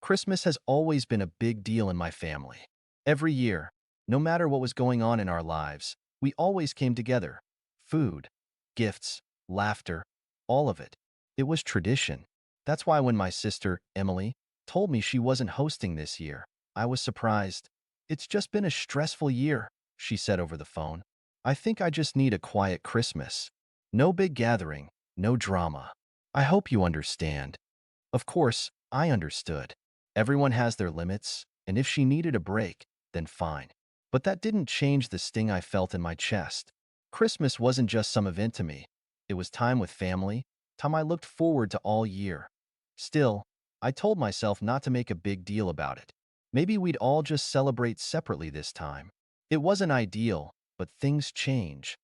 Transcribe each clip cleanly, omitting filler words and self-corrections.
Christmas has always been a big deal in my family. Every year, no matter what was going on in our lives, we always came together. Food, gifts, laughter, all of it. It was tradition. That's why when my sister, Emily, told me she wasn't hosting this year, I was surprised. It's just been a stressful year, she said over the phone. I think I just need a quiet Christmas. No big gathering, no drama. I hope you understand. Of course, I understood. Everyone has their limits, and if she needed a break, then fine. But that didn't change the sting I felt in my chest. Christmas wasn't just some event to me. It was time with family, time I looked forward to all year. Still, I told myself not to make a big deal about it. Maybe we'd all just celebrate separately this time. It wasn't ideal, but things change.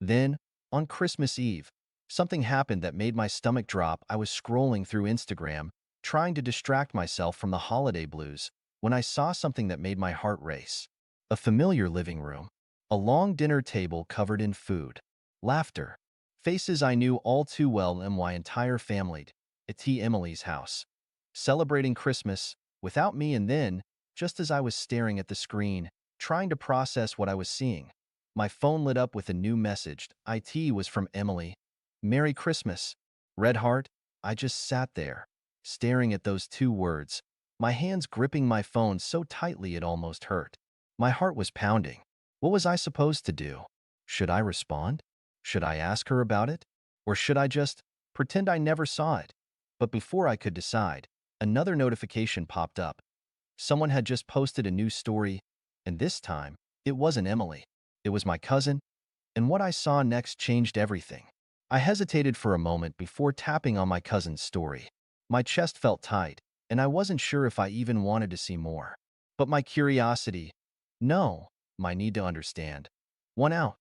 Then, on Christmas Eve, something happened that made my stomach drop. I was scrolling through Instagram, trying to distract myself from the holiday blues, when I saw something that made my heart race. A familiar living room, a long dinner table covered in food, laughter, faces I knew all too well and my entire family at Emily's house, celebrating Christmas without me. And then, just as I was staring at the screen, trying to process what I was seeing, my phone lit up with a new message. It was from Emily. Merry Christmas. Red heart. I just sat there, staring at those two words, my hands gripping my phone so tightly it almost hurt. My heart was pounding. What was I supposed to do? Should I respond? Should I ask her about it? Or should I just pretend I never saw it? But before I could decide, another notification popped up. Someone had just posted a new story, and this time, it wasn't Emily. It was my cousin, and what I saw next changed everything. I hesitated for a moment before tapping on my cousin's story. My chest felt tight, and I wasn't sure if I even wanted to see more. But my curiosity, no, my need to understand, won out.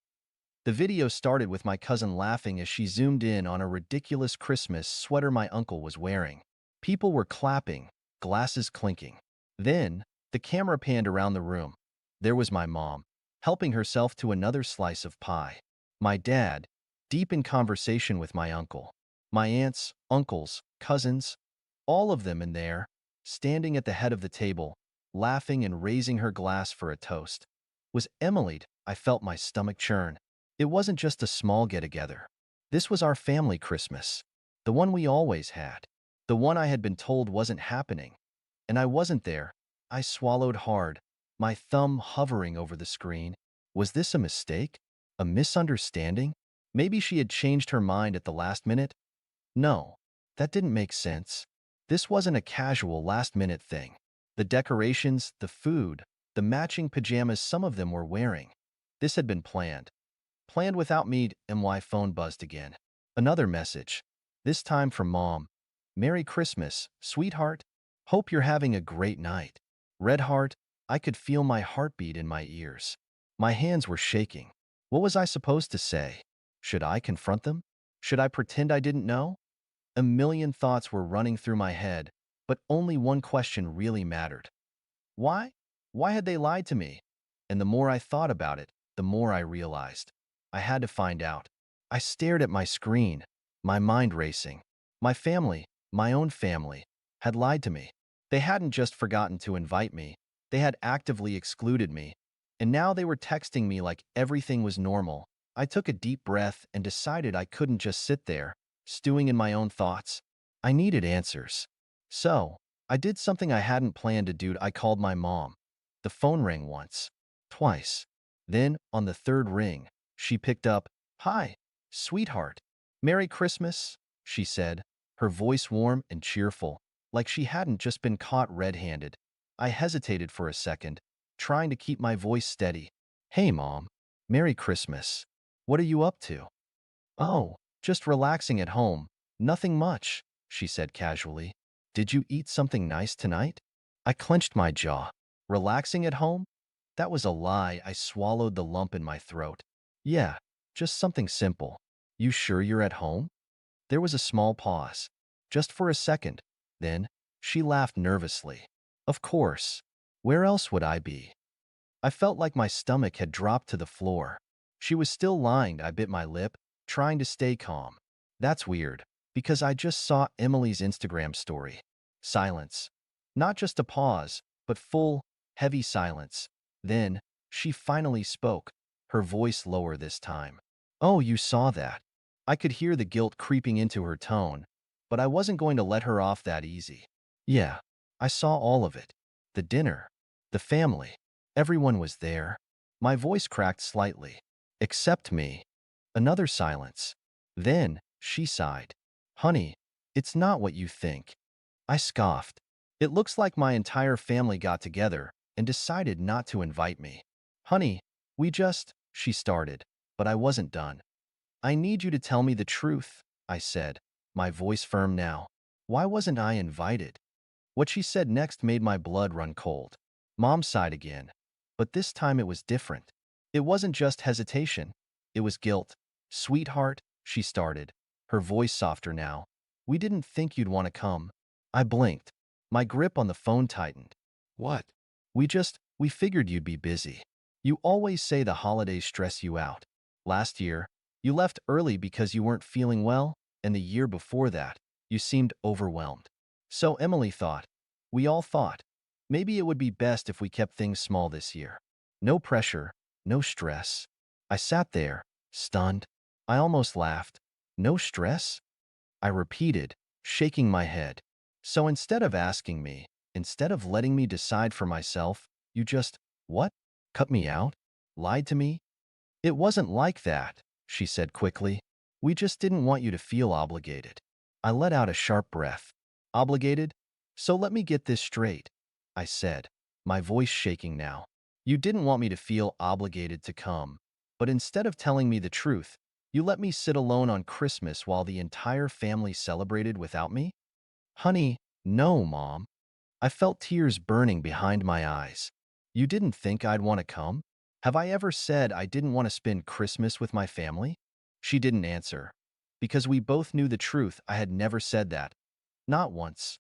The video started with my cousin laughing as she zoomed in on a ridiculous Christmas sweater my uncle was wearing. People were clapping, glasses clinking. Then, the camera panned around the room. There was my mom, helping herself to another slice of pie. My dad, deep in conversation with my uncle. My aunts, uncles, cousins, all of them in there, standing at the head of the table, laughing and raising her glass for a toast. Was Emily? I felt my stomach churn. It wasn't just a small get-together. This was our family Christmas. The one we always had. The one I had been told wasn't happening. And I wasn't there. I swallowed hard, my thumb hovering over the screen. Was this a mistake? A misunderstanding? Maybe she had changed her mind at the last minute? No, that didn't make sense. This wasn't a casual last-minute thing. The decorations, the food, the matching pajamas some of them were wearing. This had been planned. Planned without me. My phone buzzed again. Another message. This time from Mom. Merry Christmas, sweetheart. Hope you're having a great night. Red heart. I could feel my heartbeat in my ears. My hands were shaking. What was I supposed to say? Should I confront them? Should I pretend I didn't know? A million thoughts were running through my head, but only one question really mattered. Why? Why had they lied to me? And the more I thought about it, the more I realized. I had to find out. I stared at my screen, my mind racing. My family, my own family, had lied to me. They hadn't just forgotten to invite me. They had actively excluded me. And now they were texting me like everything was normal. I took a deep breath and decided I couldn't just sit there, stewing in my own thoughts. I needed answers. So, I did something I hadn't planned to do. I called my mom. The phone rang once, twice. Then, on the third ring, she picked up. Hi, sweetheart. Merry Christmas, she said, her voice warm and cheerful, like she hadn't just been caught red-handed. I hesitated for a second, trying to keep my voice steady. Hey, Mom. Merry Christmas. What are you up to? Oh, just relaxing at home. Nothing much, she said casually. Did you eat something nice tonight? I clenched my jaw. Relaxing at home? That was a lie. I swallowed the lump in my throat. Yeah, just something simple. You sure you're at home? There was a small pause. Just for a second. Then, she laughed nervously. Of course. Where else would I be? I felt like my stomach had dropped to the floor. She was still lying. I bit my lip, trying to stay calm. That's weird, because I just saw Emily's Instagram story. Silence. Not just a pause, but full, heavy silence. Then, she finally spoke, her voice lower this time. Oh, you saw that. I could hear the guilt creeping into her tone, but I wasn't going to let her off that easy. Yeah, I saw all of it. The dinner, the family, everyone was there. My voice cracked slightly. Except me. Another silence. Then, she sighed. Honey, it's not what you think. I scoffed. It looks like my entire family got together and decided not to invite me. Honey, she started, but I wasn't done. I need you to tell me the truth, I said, my voice firm now. Why wasn't I invited? What she said next made my blood run cold. Mom sighed again, but this time it was different. It wasn't just hesitation, it was guilt. Sweetheart, she started, her voice softer now. We didn't think you'd want to come. I blinked. My grip on the phone tightened. What? We figured you'd be busy. You always say the holidays stress you out. Last year, you left early because you weren't feeling well, and the year before that, you seemed overwhelmed. So Emily thought, we all thought, maybe it would be best if we kept things small this year. No pressure, no stress. I sat there, stunned. I almost laughed. No stress? I repeated, shaking my head. So instead of letting me decide for myself, you just, what? Cut me out? Lied to me? It wasn't like that, she said quickly. We just didn't want you to feel obligated. I let out a sharp breath. Obligated? So let me get this straight, I said, my voice shaking now. You didn't want me to feel obligated to come, but instead of telling me the truth, you let me sit alone on Christmas while the entire family celebrated without me? Honey, no, Mom. I felt tears burning behind my eyes. You didn't think I'd want to come? Have I ever said I didn't want to spend Christmas with my family? She didn't answer. Because we both knew the truth, I had never said that. Not once.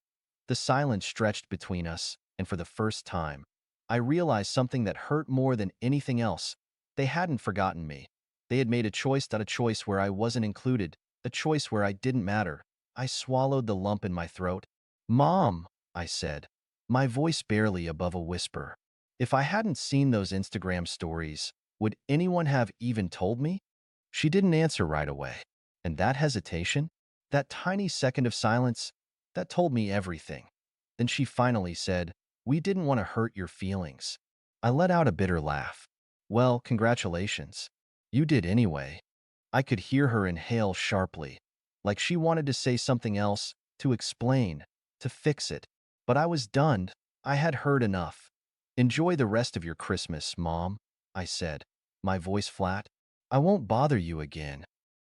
The silence stretched between us, and for the first time, I realized something that hurt more than anything else. They hadn't forgotten me. They had made a choice, not a choice where I wasn't included, a choice where I didn't matter. I swallowed the lump in my throat. Mom, I said, my voice barely above a whisper. If I hadn't seen those Instagram stories, would anyone have even told me? She didn't answer right away. And that hesitation, that tiny second of silence, that told me everything. Then she finally said, we didn't want to hurt your feelings. I let out a bitter laugh. Well, congratulations. You did anyway. I could hear her inhale sharply, like she wanted to say something else, to explain, to fix it. But I was done. I had heard enough. Enjoy the rest of your Christmas, Mom, I said, my voice flat. I won't bother you again.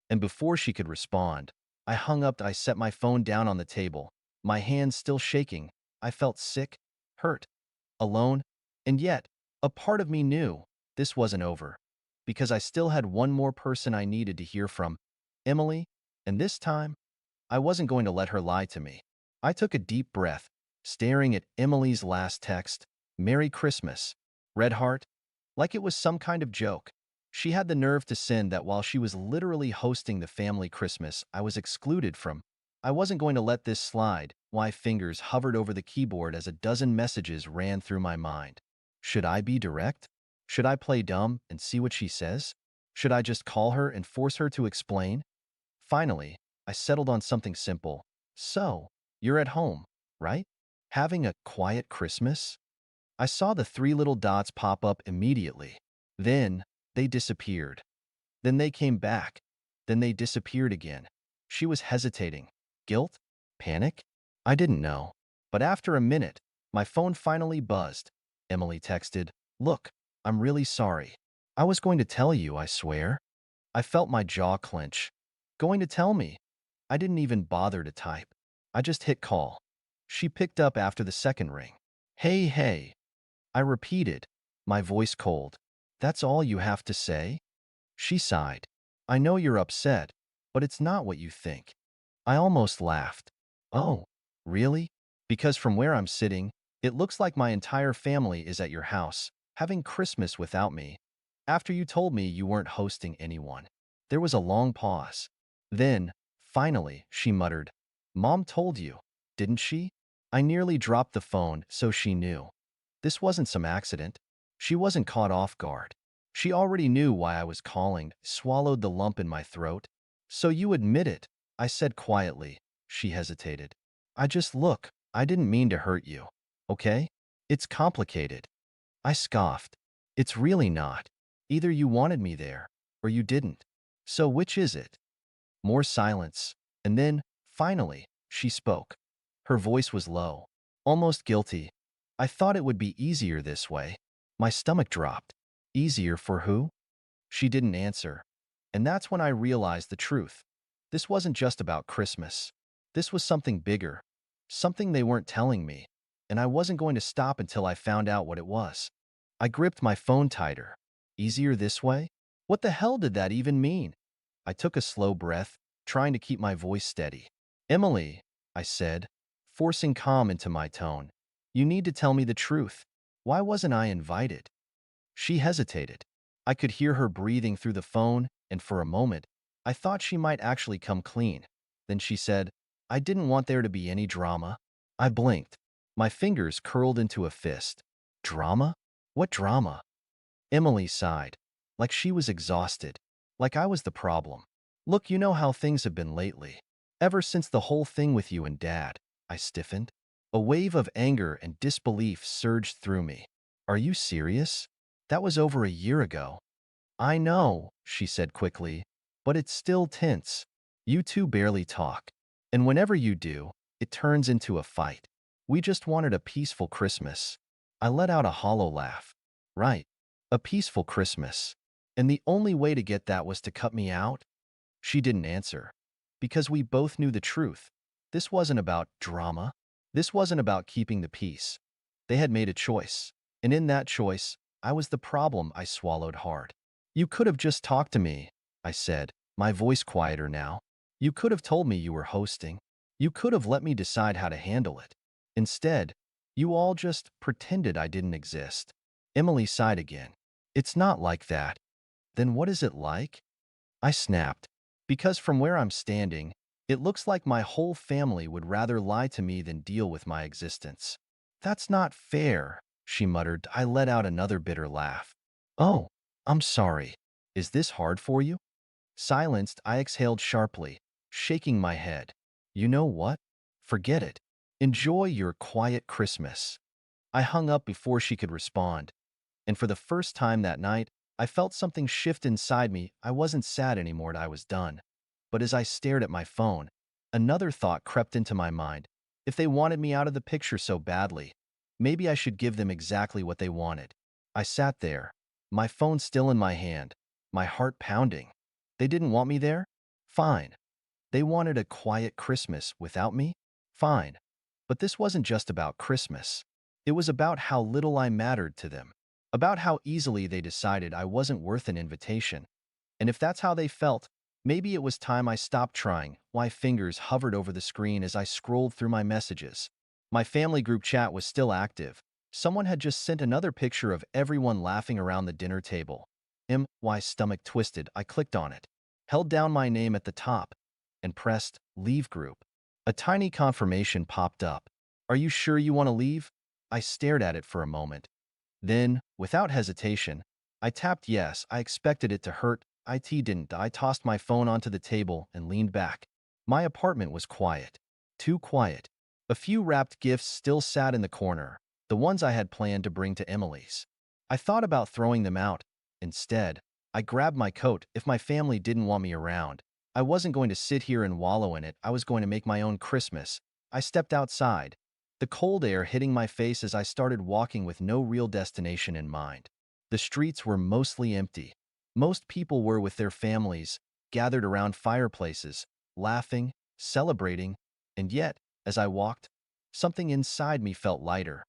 And before she could respond, I hung up. I set my phone down on the table, my hands still shaking. I felt sick, hurt, alone, and yet, a part of me knew this wasn't over, because I still had one more person I needed to hear from, Emily, and this time, I wasn't going to let her lie to me. I took a deep breath, staring at Emily's last text, Merry Christmas, red heart, like it was some kind of joke. She had the nerve to send that while she was literally hosting the family Christmas I was excluded from. I wasn't going to let this slide. My fingers hovered over the keyboard as a dozen messages ran through my mind. Should I be direct? Should I play dumb and see what she says? Should I just call her and force her to explain? Finally, I settled on something simple. So, you're at home, right? Having a quiet Christmas? I saw the three little dots pop up immediately. Then, they disappeared. Then they came back. Then they disappeared again. She was hesitating. Guilt? Panic? I didn't know. But after a minute, my phone finally buzzed. Emily texted, Look, I'm really sorry. I was going to tell you, I swear. I felt my jaw clench. Going to tell me? I didn't even bother to type. I just hit call. She picked up after the second ring. Hey, hey. I repeated, my voice cold. That's all you have to say? She sighed. I know you're upset, but it's not what you think. I almost laughed. Oh, really? Because from where I'm sitting, it looks like my entire family is at your house, having Christmas without me. After you told me you weren't hosting anyone. There was a long pause. Then, finally, she muttered, Mom told you, didn't she? I nearly dropped the phone, so she knew. This wasn't some accident. She wasn't caught off guard. She already knew why I was calling, swallowed the lump in my throat. So you admit it, I said quietly. She hesitated. Look, I didn't mean to hurt you. Okay? It's complicated. I scoffed. It's really not. Either you wanted me there, or you didn't. So which is it? More silence. And then, finally, she spoke. Her voice was low, almost guilty. I thought it would be easier this way. My stomach dropped. Easier for who? She didn't answer. And that's when I realized the truth. This wasn't just about Christmas. This was something bigger. Something they weren't telling me. And I wasn't going to stop until I found out what it was. I gripped my phone tighter. Easier this way? What the hell did that even mean? I took a slow breath, trying to keep my voice steady. Emily, I said, forcing calm into my tone. You need to tell me the truth. Why wasn't I invited? She hesitated. I could hear her breathing through the phone, and for a moment, I thought she might actually come clean. Then she said, I didn't want there to be any drama. I blinked. My fingers curled into a fist. Drama? What drama? Emily sighed, like she was exhausted, like I was the problem. Look, you know how things have been lately. Ever since the whole thing with you and Dad, I stiffened. A wave of anger and disbelief surged through me. Are you serious? That was over a year ago. I know, she said quickly, but it's still tense. You two barely talk. And whenever you do, it turns into a fight. We just wanted a peaceful Christmas. I let out a hollow laugh. Right. A peaceful Christmas. And the only way to get that was to cut me out? She didn't answer. Because we both knew the truth. This wasn't about drama. This wasn't about keeping the peace. They had made a choice. And in that choice, I was the problem. I swallowed hard. You could have just talked to me, I said, my voice quieter now. You could have told me you were hosting. You could have let me decide how to handle it. Instead, you all just pretended I didn't exist. Emily sighed again. It's not like that. Then what is it like? I snapped. Because from where I'm standing, it looks like my whole family would rather lie to me than deal with my existence. That's not fair, she muttered. I let out another bitter laugh. Oh, I'm sorry. Is this hard for you? Silenced, I exhaled sharply, shaking my head. You know what? Forget it. Enjoy your quiet Christmas. I hung up before she could respond. And for the first time that night, I felt something shift inside me. I wasn't sad anymore, I was done. But as I stared at my phone, another thought crept into my mind. If they wanted me out of the picture so badly, maybe I should give them exactly what they wanted. I sat there, my phone still in my hand, my heart pounding. They didn't want me there? Fine. They wanted a quiet Christmas without me? Fine. But this wasn't just about Christmas. It was about how little I mattered to them. About how easily they decided I wasn't worth an invitation. And if that's how they felt, maybe it was time I stopped trying. My fingers hovered over the screen as I scrolled through my messages. My family group chat was still active. Someone had just sent another picture of everyone laughing around the dinner table. My stomach twisted. I clicked on it, held down my name at the top, and pressed Leave Group. A tiny confirmation popped up. Are you sure you want to leave? I stared at it for a moment. Then, without hesitation, I tapped yes. I expected it to hurt. It didn't. I tossed my phone onto the table and leaned back. My apartment was quiet. Too quiet. A few wrapped gifts still sat in the corner, the ones I had planned to bring to Emily's. I thought about throwing them out. Instead, I grabbed my coat. If my family didn't want me around, I wasn't going to sit here and wallow in it. I was going to make my own Christmas. I stepped outside, the cold air hitting my face as I started walking with no real destination in mind. The streets were mostly empty. Most people were with their families, gathered around fireplaces, laughing, celebrating, and yet, as I walked, something inside me felt lighter.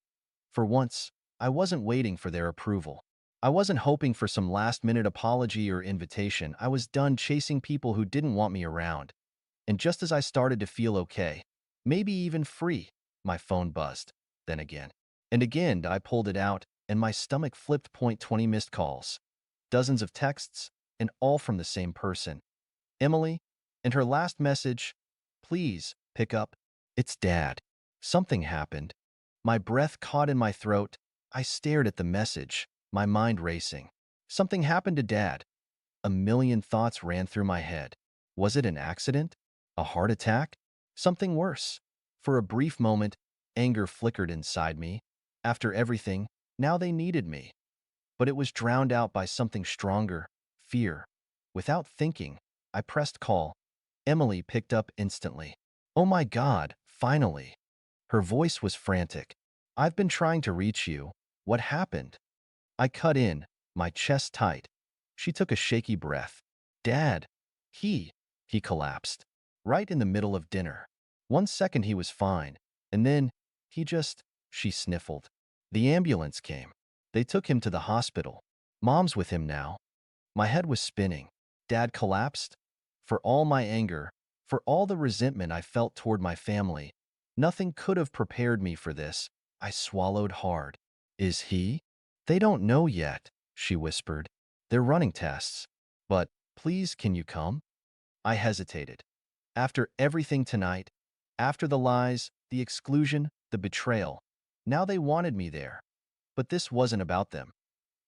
For once, I wasn't waiting for their approval. I wasn't hoping for some last-minute apology or invitation. I was done chasing people who didn't want me around. And just as I started to feel okay, maybe even free, my phone buzzed. Then again. And again, I pulled it out, and my stomach flipped. 20 missed calls. Dozens of texts, and all from the same person. Emily, and her last message, please, pick up. It's Dad. Something happened. My breath caught in my throat. I stared at the message, my mind racing. Something happened to Dad. A million thoughts ran through my head. Was it an accident? A heart attack? Something worse? For a brief moment, anger flickered inside me. After everything, now they needed me. But it was drowned out by something stronger, fear. Without thinking, I pressed call. Emily picked up instantly. Oh my God, finally. Her voice was frantic. I've been trying to reach you. What happened? I cut in, my chest tight. She took a shaky breath. Dad, he, he collapsed. Right in the middle of dinner. 1 second he was fine, and then, he just, she sniffled. The ambulance came. They took him to the hospital. Mom's with him now. My head was spinning. Dad collapsed? For all my anger, for all the resentment I felt toward my family, nothing could have prepared me for this. I swallowed hard. Is he? They don't know yet, she whispered. They're running tests. But, please, can you come? I hesitated. After everything tonight, after the lies, the exclusion, the betrayal, now they wanted me there. But this wasn't about them.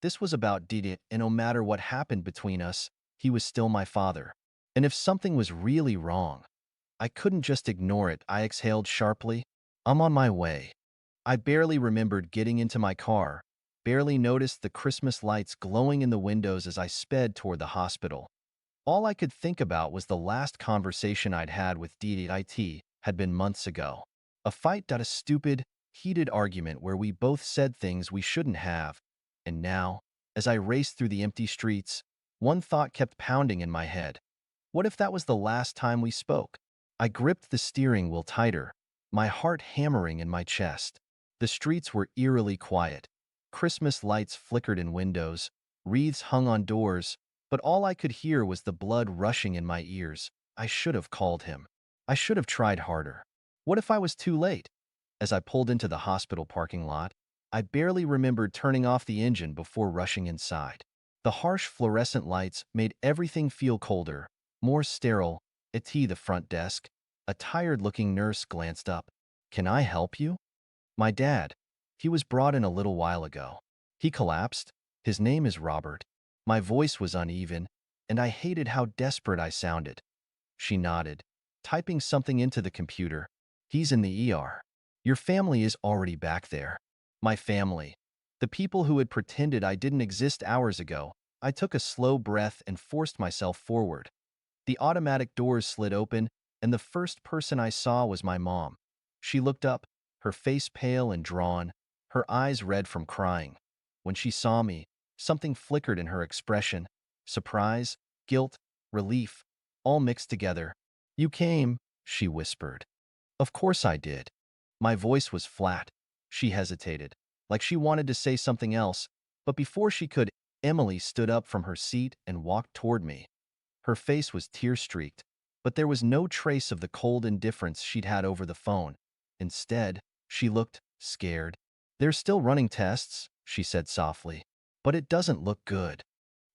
This was about Didi, and no matter what happened between us, he was still my father. And if something was really wrong, I couldn't just ignore it. I exhaled sharply. I'm on my way. I barely remembered getting into my car, barely noticed the Christmas lights glowing in the windows as I sped toward the hospital. All I could think about was the last conversation I'd had with Didi. It had been months ago. A fight, a stupid, heated argument where we both said things we shouldn't have. And now, as I raced through the empty streets, one thought kept pounding in my head. What if that was the last time we spoke? I gripped the steering wheel tighter, my heart hammering in my chest. The streets were eerily quiet. Christmas lights flickered in windows, wreaths hung on doors, but all I could hear was the blood rushing in my ears. I should have called him. I should have tried harder. What if I was too late? As I pulled into the hospital parking lot, I barely remembered turning off the engine before rushing inside. The harsh fluorescent lights made everything feel colder, more sterile. At the front desk, a tired-looking nurse glanced up. Can I help you? My dad. He was brought in a little while ago. He collapsed. His name is Robert. My voice was uneven, and I hated how desperate I sounded. She nodded, typing something into the computer. He's in the ER. Your family is already back there. My family. The people who had pretended I didn't exist hours ago. I took a slow breath and forced myself forward. The automatic doors slid open, and the first person I saw was my mom. She looked up, her face pale and drawn, her eyes red from crying. When she saw me, something flickered in her expression. Surprise, guilt, relief, all mixed together. You came, she whispered. Of course I did. My voice was flat. She hesitated, like she wanted to say something else, but before she could, Emily stood up from her seat and walked toward me. Her face was tear-streaked, but there was no trace of the cold indifference she'd had over the phone. Instead, she looked scared. They're still running tests, she said softly, but it doesn't look good.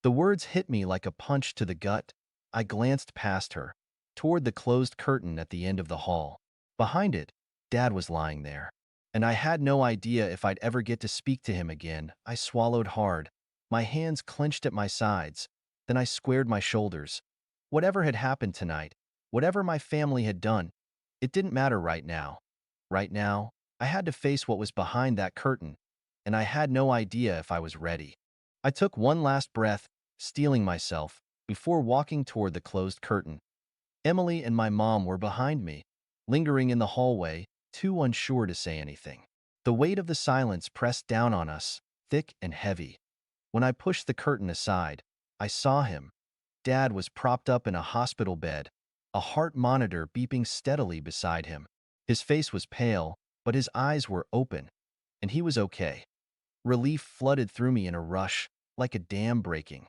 The words hit me like a punch to the gut. I glanced past her, toward the closed curtain at the end of the hall. Behind it, Dad was lying there, and I had no idea if I'd ever get to speak to him again. I swallowed hard. My hands clenched at my sides. Then I squared my shoulders. Whatever had happened tonight, whatever my family had done, it didn't matter right now. Right now, I had to face what was behind that curtain, and I had no idea if I was ready. I took one last breath, steeling myself, before walking toward the closed curtain. Emily and my mom were behind me, lingering in the hallway, too unsure to say anything. The weight of the silence pressed down on us, thick and heavy. When I pushed the curtain aside, I saw him. Dad was propped up in a hospital bed, a heart monitor beeping steadily beside him. His face was pale, but his eyes were open, and he was okay. Relief flooded through me in a rush, like a dam breaking.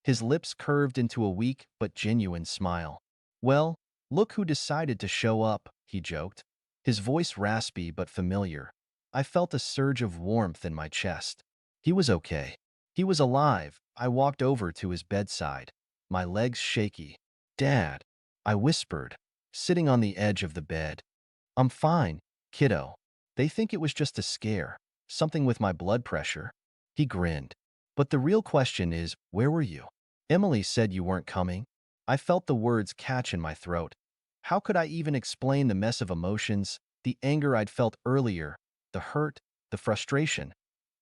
His lips curved into a weak but genuine smile. Well, look who decided to show up, he joked. His voice raspy but familiar. I felt a surge of warmth in my chest. He was okay. He was alive. I walked over to his bedside, my legs shaky. Dad, I whispered, sitting on the edge of the bed. I'm fine. Kiddo, they think it was just a scare, something with my blood pressure. He grinned. But the real question is, where were you? Emily said you weren't coming. I felt the words catch in my throat. How could I even explain the mess of emotions, the anger I'd felt earlier, the hurt, the frustration?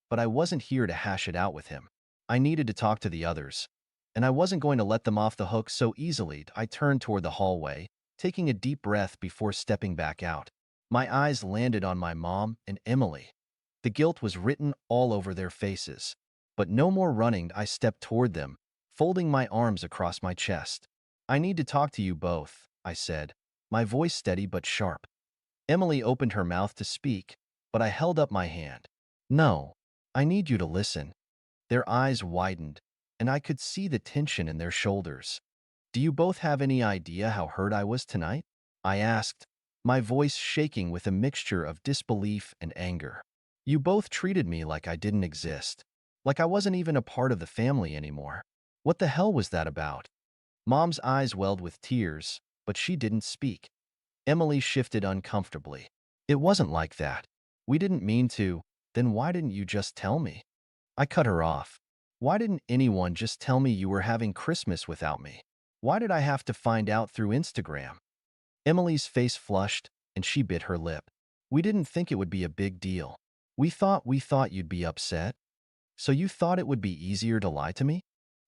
But I wasn't here to hash it out with him. I needed to talk to the others. And I wasn't going to let them off the hook so easily. I turned toward the hallway, taking a deep breath before stepping back out. My eyes landed on my mom and Emily. The guilt was written all over their faces. But no more running. I stepped toward them, folding my arms across my chest. I need to talk to you both, I said, my voice steady but sharp. Emily opened her mouth to speak, but I held up my hand. No, I need you to listen. Their eyes widened, and I could see the tension in their shoulders. Do you both have any idea how hurt I was tonight? I asked, my voice shaking with a mixture of disbelief and anger. You both treated me like I didn't exist, like I wasn't even a part of the family anymore. What the hell was that about? Mom's eyes welled with tears, but she didn't speak. Emily shifted uncomfortably. It wasn't like that. We didn't mean to. Then why didn't you just tell me? I cut her off. Why didn't anyone just tell me you were having Christmas without me? Why did I have to find out through Instagram? Emily's face flushed, and she bit her lip. We didn't think it would be a big deal. We thought you'd be upset. So you thought it would be easier to lie to me?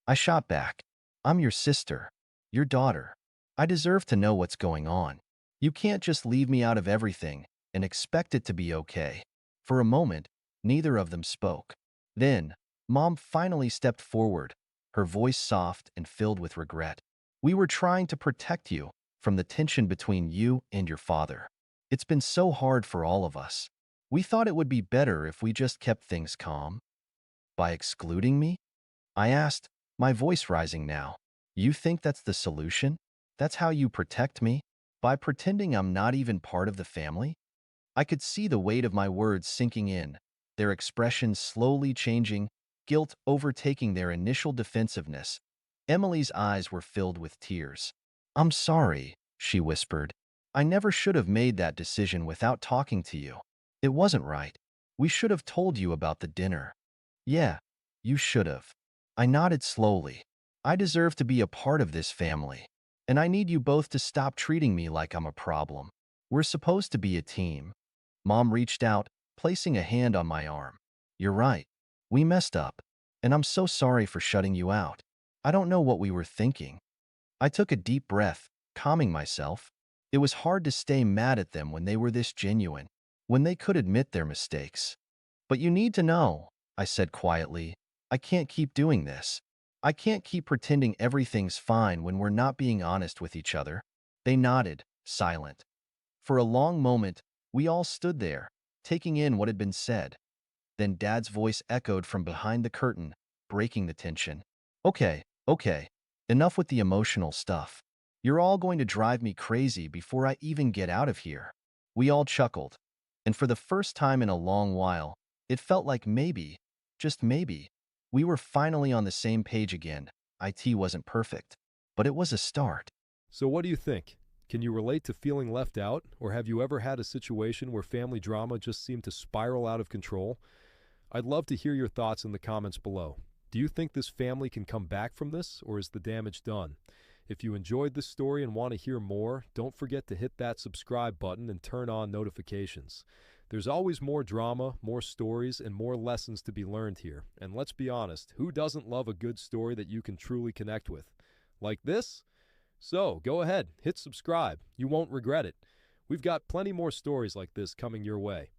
I shot back. I'm your sister, your daughter. I deserve to know what's going on. You can't just leave me out of everything and expect it to be okay. For a moment, neither of them spoke. Then, Mom finally stepped forward, her voice soft and filled with regret. We were trying to protect you from the tension between you and your father. It's been so hard for all of us. We thought it would be better if we just kept things calm. By excluding me? I asked, my voice rising now. You think that's the solution? That's how you protect me? By pretending I'm not even part of the family? I could see the weight of my words sinking in, their expressions slowly changing, guilt overtaking their initial defensiveness. Emily's eyes were filled with tears. I'm sorry, she whispered. I never should have made that decision without talking to you. It wasn't right. We should have told you about the dinner. Yeah, you should have. I nodded slowly. I deserve to be a part of this family. And I need you both to stop treating me like I'm a problem. We're supposed to be a team. Mom reached out, placing a hand on my arm. You're right. We messed up. And I'm so sorry for shutting you out. I don't know what we were thinking. I took a deep breath, calming myself. It was hard to stay mad at them when they were this genuine, when they could admit their mistakes. But you need to know, I said quietly, I can't keep doing this. I can't keep pretending everything's fine when we're not being honest with each other. They nodded, silent. For a long moment, we all stood there, taking in what had been said. Then Dad's voice echoed from behind the curtain, breaking the tension. Okay, enough with the emotional stuff. You're all going to drive me crazy before I even get out of here. We all chuckled. And for the first time in a long while, it felt like maybe, just maybe, we were finally on the same page again. IT wasn't perfect, but it was a start. So what do you think? Can you relate to feeling left out, or have you ever had a situation where family drama just seemed to spiral out of control? I'd love to hear your thoughts in the comments below. Do you think this family can come back from this, or is the damage done? If you enjoyed this story and want to hear more, don't forget to hit that subscribe button and turn on notifications. There's always more drama, more stories, and more lessons to be learned here. And let's be honest, who doesn't love a good story that you can truly connect with? Like this? So, go ahead, hit subscribe. You won't regret it. We've got plenty more stories like this coming your way.